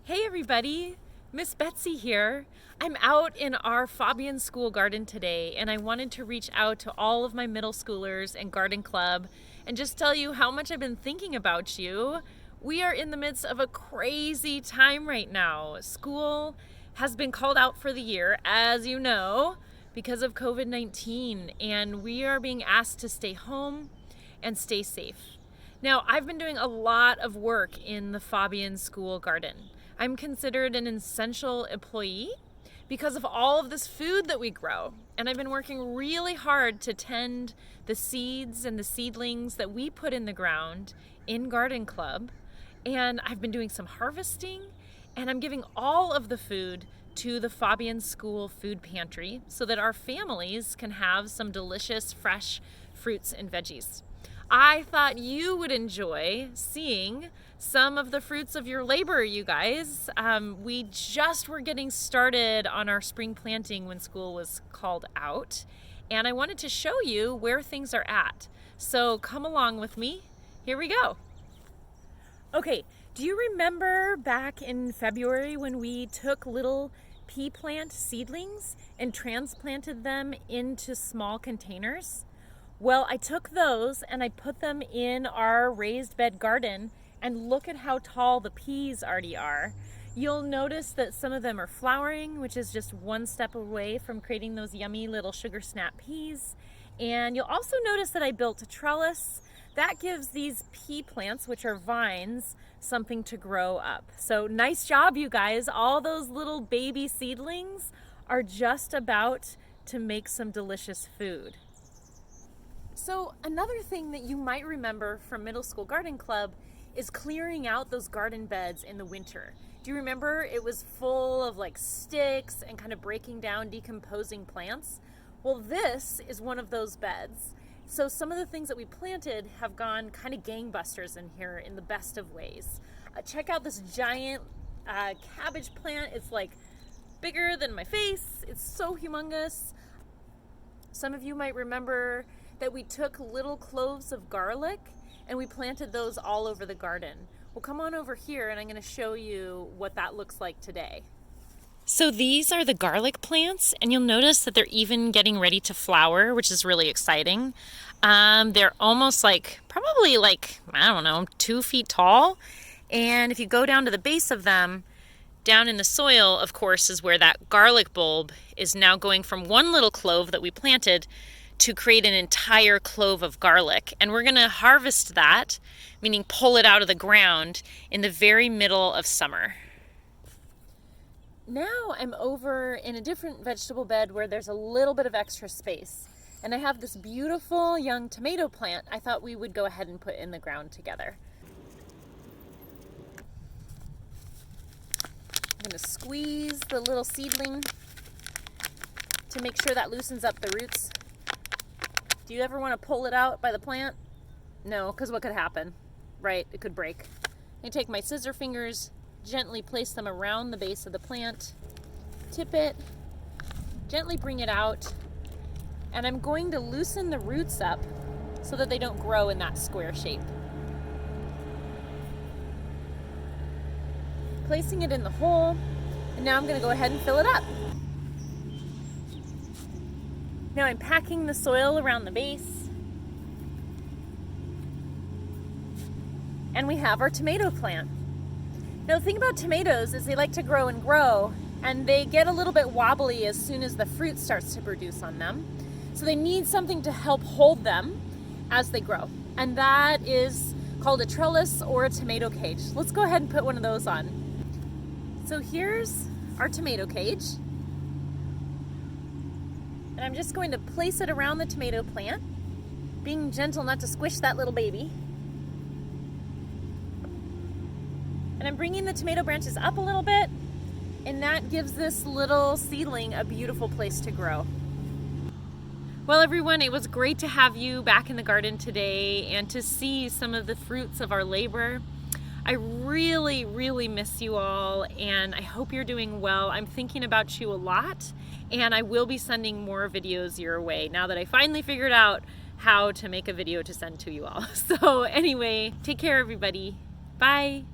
Hey everybody, Miss Betsy here. I'm out in our Faubion School Garden today and I wanted to reach out to all of my middle schoolers and garden club and just tell you how much I've been thinking about you. We are in the midst of a crazy time right now. School has been called out for the year, as you know, because of COVID-19, and we are being asked to stay home and stay safe. Now, I've been doing a lot of work in the Faubion School Garden. I'm considered an essential employee because of all of this food that we grow. And I've been working really hard to tend the seeds and the seedlings that we put in the ground in Garden Club. And I've been doing some harvesting, and I'm giving all of the food to the Faubion School Food Pantry so that our families can have some delicious fresh fruits and veggies. I thought you would enjoy seeing some of the fruits of your labor, you guys. We just were getting started on our spring planting when school was called out, and I wanted to show you where things are at. So come along with me. Here we go. Okay, do you remember back in February when we took little pea plant seedlings and transplanted them into small containers? Well, I took those and I put them in our raised bed garden, and look at how tall the peas already are. You'll notice that some of them are flowering, which is just one step away from creating those yummy little sugar snap peas. And you'll also notice that I built a trellis. That gives these pea plants, which are vines, something to grow up. So nice job, you guys. All those little baby seedlings are just about to make some delicious food. So another thing that you might remember from Middle School Garden Club is clearing out those garden beds in the winter. Do you remember it was full of like sticks and kind of breaking down, decomposing plants? Well, this is one of those beds. So some of the things that we planted have gone kind of gangbusters in here in the best of ways. Check out this giant cabbage plant. It's like bigger than my face. It's so humongous. Some of you might remember that we took little cloves of garlic and we planted those all over the garden. Well, come on over here and I'm going to show you what that looks like today. So these are the garlic plants, and you'll notice that they're even getting ready to flower, which is really exciting. They're almost probably I don't know, 2 feet tall. And if you go down to the base of them, down in the soil, of course, is where that garlic bulb is now going from one little clove that we planted to create an entire clove of garlic. And we're gonna harvest that, meaning pull it out of the ground, in the very middle of summer. Now I'm over in a different vegetable bed where there's a little bit of extra space. And I have this beautiful young tomato plant I thought we would go ahead and put in the ground together. I'm gonna squeeze the little seedling to make sure that loosens up the roots. Do you ever want to pull it out by the plant? No, because what could happen? Right, it could break. I take my scissor fingers, gently place them around the base of the plant, tip it, gently bring it out, and I'm going to loosen the roots up so that they don't grow in that square shape. Placing it in the hole, and now I'm going to go ahead and fill it up. Now I'm packing the soil around the base. And we have our tomato plant. Now the thing about tomatoes is they like to grow and grow, and they get a little bit wobbly as soon as the fruit starts to produce on them. So they need something to help hold them as they grow. And that is called a trellis or a tomato cage. Let's go ahead and put one of those on. So here's our tomato cage. And I'm just going to place it around the tomato plant, being gentle not to squish that little baby. And I'm bringing the tomato branches up a little bit, and that gives this little seedling a beautiful place to grow. Well, everyone, it was great to have you back in the garden today and to see some of the fruits of our labor. I really, really miss you all, and I hope you're doing well. I'm thinking about you a lot, and I will be sending more videos your way now that I finally figured out how to make a video to send to you all. So anyway, take care, everybody. Bye.